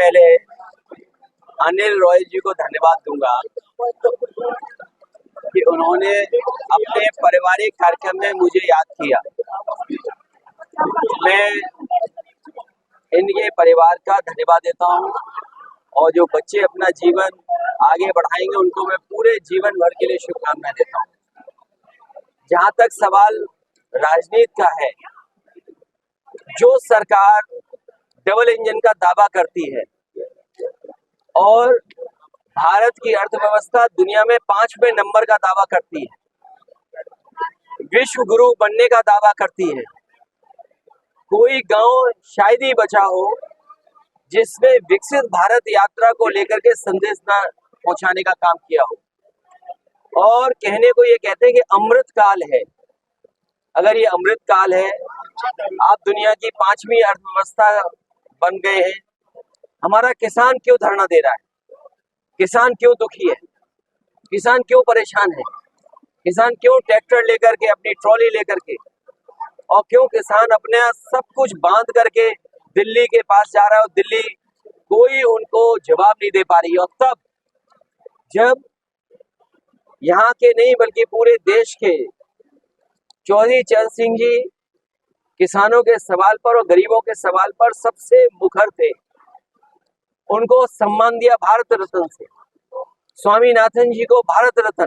पहले अनिल रॉय जी को धन्यवाद दूंगा कि उन्होंने अपने पारिवारिक कार्यक्रम में मुझे याद किया। मैं इनके परिवार का धन्यवाद देता हूं और जो बच्चे अपना जीवन आगे बढ़ाएंगे उनको मैं पूरे जीवन भर के लिए शुभकामनाएं देता हूं। जहां तक सवाल राजनीति का है, जो सरकार डबल इंजन का दावा करती है और भारत की अर्थव्यवस्था दुनिया में 5वें नंबर का दावा करती है, विश्व गुरु बनने का दावा करती है, कोई गांव शायद ही बचा हो जिसमें विकसित भारत यात्रा को लेकर के संदेश न पहुंचाने का काम किया हो। और कहने को ये कहते हैं कि अमृत काल है। अगर ये अमृत काल है, आप दुनिया की 5वीं अर्थव्यवस्था बन गए हैं, हमारा किसान क्यों धरना दे रहा है? किसान क्यों दुखी है? किसान क्यों परेशान है? किसान क्यों ट्रैक्टर लेकर के, अपनी ट्रॉली लेकर के, और क्यों किसान अपने सब कुछ बांध करके दिल्ली के पास जा रहा है और दिल्ली कोई उनको जवाब नहीं दे पा रही है? और तब जब यहाँ के नहीं बल्कि पूरे देश के चौधरी चरण सिंह जी किसानों के सवाल पर और गरीबों के सवाल पर सबसे मुखर थे, उनको सम्मान दिया भारत रत्न से, स्वामीनाथन जी को भारत रत्न,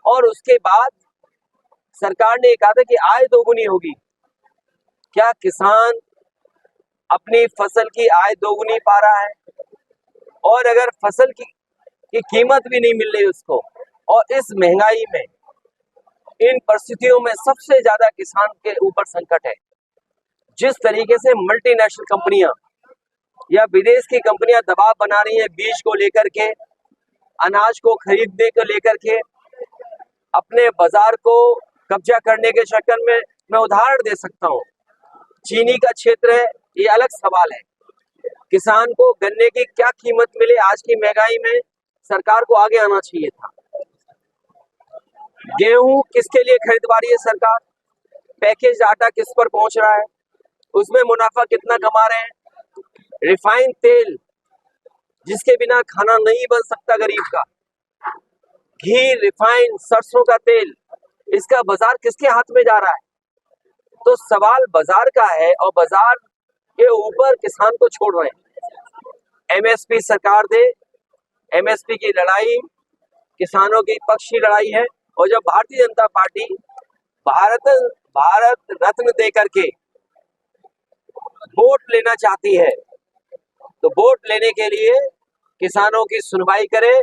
और उसके बाद सरकार ने कहा था कि आय दोगुनी होगी। क्या किसान अपनी फसल की आय दोगुनी पा रहा है? और अगर फसल की कीमत भी नहीं मिल रही उसको, और इस महंगाई में, इन परिस्थितियों में सबसे ज्यादा किसान के ऊपर संकट है। जिस तरीके से मल्टीनेशनल कंपनियां या विदेश की कंपनियां दबाव बना रही हैं बीज को लेकर के, अनाज को खरीदने को लेकर के, अपने बाजार को कब्जा करने के चक्कर में, मैं उदाहरण दे सकता हूं, चीनी का क्षेत्र है, ये अलग सवाल है। किसान को गन्ने की क्या कीमत मिले आज की महंगाई में, सरकार को आगे आना चाहिए था। गेहूं किसके लिए खरीदवा रही है सरकार? पैकेज आटा किस पर पहुंच रहा है? उसमें मुनाफा कितना कमा रहे हैं? रिफाइंड तेल जिसके बिना खाना नहीं बन सकता गरीब का, घी, रिफाइंड, सरसों का तेल, इसका बाजार किसके हाथ में जा रहा है? तो सवाल बाजार का है और बाजार के ऊपर किसान को छोड़ रहे हैं। एमएसपी सरकार दे, एमएसपी की लड़ाई किसानों के पक्ष की लड़ाई है। और जब भारतीय जनता पार्टी भारत रत्न दे करके वोट लेना चाहती है, तो वोट लेने के लिए किसानों की सुनवाई करे,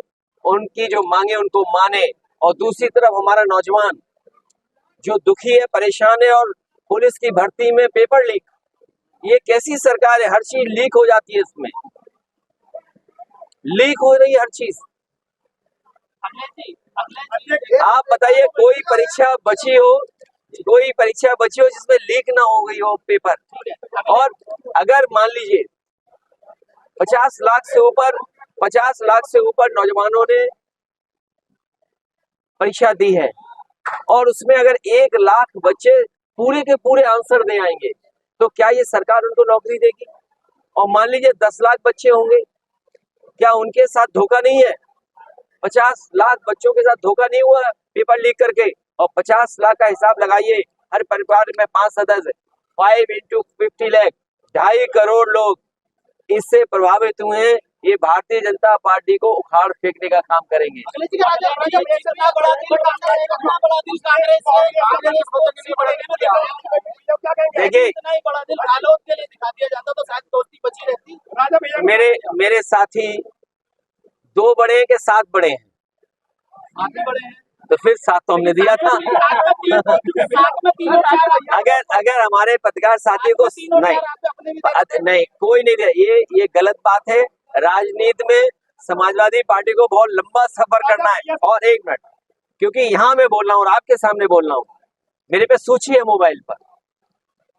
उनकी जो मांगे उनको माने। और दूसरी तरफ हमारा नौजवान जो दुखी है, परेशान है, और पुलिस की भर्ती में पेपर लीक, ये कैसी सरकार है? हर चीज लीक हो जाती है, इसमें लीक हो रही है हर चीज। आप बताइए, कोई परीक्षा बची हो जिसमें लीक ना हो गई हो पेपर? और अगर मान लीजिए 50 लाख से ऊपर नौजवानों ने परीक्षा दी है, और उसमें अगर 1 लाख बच्चे पूरे के पूरे आंसर दे आएंगे, तो क्या ये सरकार उनको नौकरी देगी? और मान लीजिए 10 लाख बच्चे होंगे, क्या उनके साथ धोखा नहीं है? 50 लाख बच्चों के साथ धोखा नहीं हुआ पेपर लीक करके? और 50 लाख का हिसाब लगाइए, हर परिवार में 5 सदस्य, 5 into 50 लाख, 2.5 करोड़ लोग इससे प्रभावित हुए हैं। ये भारतीय जनता पार्टी को उखाड़ फेंकने का काम करेंगे। देखिए, मेरे साथी 2 बड़े हैं कि 7 बड़े हैं? तो फिर 7 तो हमने दिया था। अगर हमारे पत्रकार साथी को नहीं कोई नहीं दिया, ये गलत बात है। राजनीति में समाजवादी पार्टी को बहुत लंबा सफर करना है। और 1 मिनट, क्योंकि यहाँ मैं बोल रहा हूँ और आपके सामने बोल रहा हूँ, मेरे पे सूची है मोबाइल पर,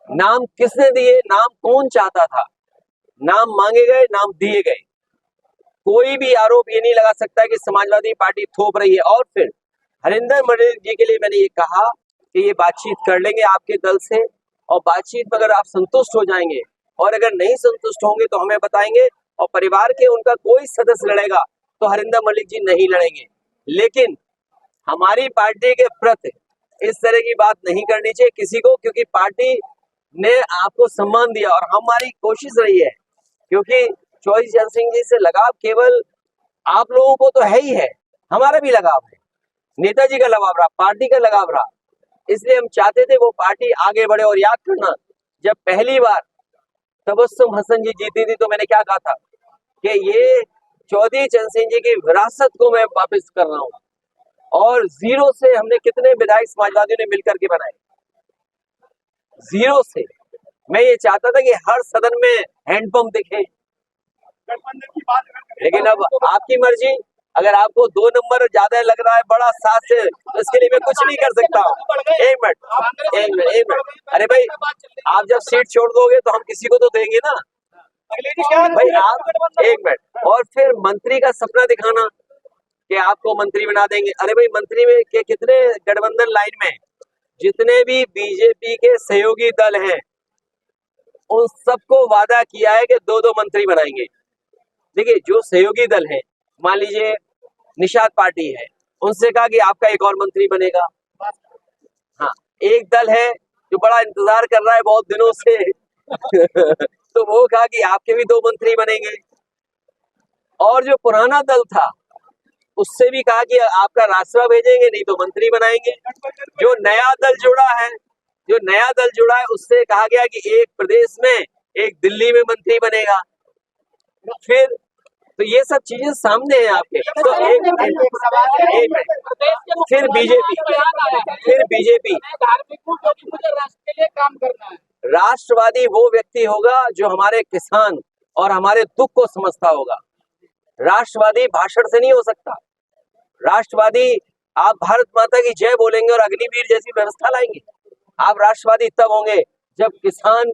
नाम किसने दिए, नाम कौन चाहता था, नाम मांगे गए, नाम दिए गए। कोई भी आरोप ये नहीं लगा सकता कि समाजवादी पार्टी थोप रही है। और फिर हरिंदर मंडल जी के लिए मैंने ये कहा कि ये बातचीत कर लेंगे आपके दल से, और बातचीत में अगर आप संतुष्ट हो जाएंगे और अगर नहीं संतुष्ट होंगे तो हमें बताएंगे, और परिवार के उनका कोई सदस्य लड़ेगा तो हरिंदर मलिक जी नहीं लड़ेंगे। लेकिन हमारी पार्टी के प्रति इस तरह की बात नहीं करनी चाहिए किसी को, क्योंकि पार्टी ने आपको सम्मान दिया और हमारी कोशिश रही है, क्योंकि चौधरी चरण सिंह जी से लगाव केवल आप लोगों को तो है ही है, हमारा भी लगाव है, नेताजी का लगाव रहा, पार्टी का लगाव रहा, इसलिए हम चाहते थे वो पार्टी आगे बढ़े। और याद करना, जब पहली बार तबस्सुम हसन जी जीती थी तो मैंने क्या कहा था कि ये चौधरी चरण सिंह जी की विरासत को मैं वापस कर रहा हूँ, और जीरो से हमने कितने विधायक समाजवादियों ने मिलकर के बनाए, जीरो से। मैं ये चाहता था कि हर सदन में हैंडपंप दिखे, लेकिन अब आपकी मर्जी, अगर आपको 2 नंबर ज्यादा लग रहा है बड़ा 7 से, तो इसके लिए मैं कुछ नहीं कर सकता हूँ। एक मिनट, अरे भाई आप जब सीट छोड़ दोगे तो हम किसी को तो देंगे ना भाई, आप एक मिनट। और फिर मंत्री का सपना दिखाना कि आपको मंत्री बना देंगे, अरे भाई मंत्री में के कितने गठबंधन लाइन में जितने भी बीजेपी के सहयोगी दल हैं उन सबको वादा किया है कि 2-2 मंत्री बनाएंगे। देखिए जो सहयोगी दल है, मान लीजिए निषाद पार्टी है, उनसे कहा कि आपका एक और मंत्री बनेगा। हाँ, एक दल है जो बड़ा इंतजार कर रहा है बहुत दिनों से तो वो कहा कि आपके भी 2 मंत्री बनेंगे। और जो पुराना दल था उससे भी कहा कि आपका रास्ता भेजेंगे, नहीं तो मंत्री बनाएंगे। जो नया दल जुड़ा है उससे कहा गया कि एक प्रदेश में, एक दिल्ली में मंत्री बनेगा। फिर तो ये सब चीजें सामने हैं आपके। तो फिर बीजेपी राष्ट्र के लिए काम करना है। राष्ट्रवादी वो व्यक्ति होगा जो हमारे किसान और हमारे दुख को समझता होगा। राष्ट्रवादी भाषण से नहीं हो सकता। राष्ट्रवादी आप भारत माता की जय बोलेंगे और अग्निवीर जैसी व्यवस्था लाएंगे। आप राष्ट्रवादी तब होंगे जब किसान